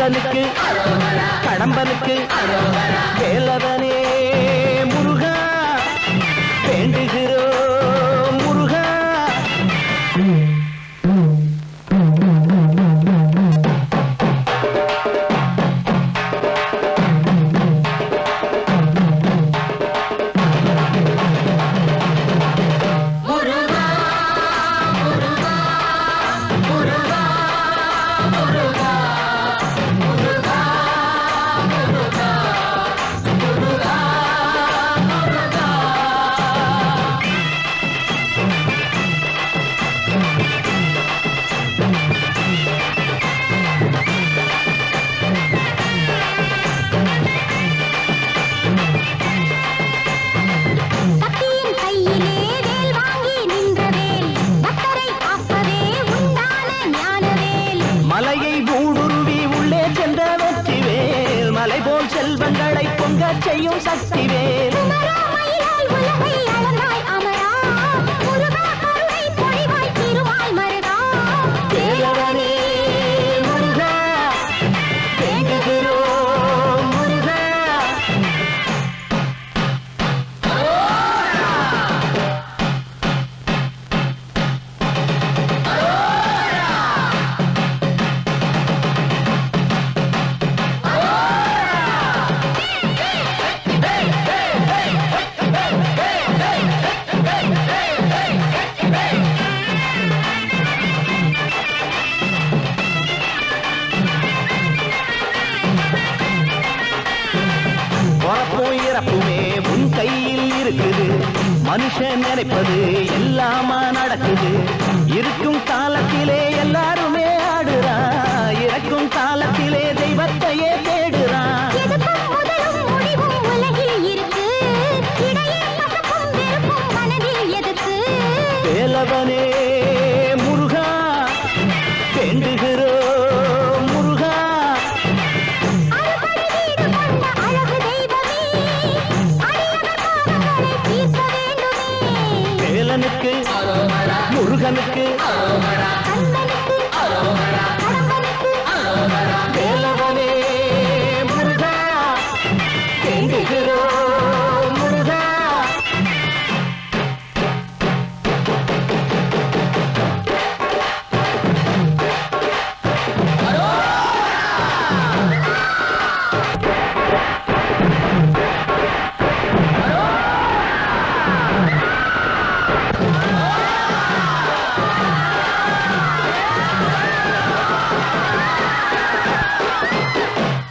கந்தனுக்கு கடம்பனுக்கு வேலவனே முருகா வேண்டுகிறோம் முருகா. மலையை ஊடுருவி உள்ளே சென்ற வெற்றிவேல் மலை போல் செல்வங்களை பொங்க செய்யும் சக்திவேல். வேலவனே முருகா வேண்டுகிறோம் முருகா. பொறப்பும் இறப்புமே உன் கையில் இருக்குது, மனுஷன் நினைப்பது எல்லாமா நடக்குது. இருக்கும் காலத்திலே எல்லாருமே ஆடுறா, இறக்கும் காலத்திலே தெய்வத்தையே தேடுறா. வேலவனே முருகா வேண்டுகிறோம் முருகா. வேலனுக்கு முருகனுக்கு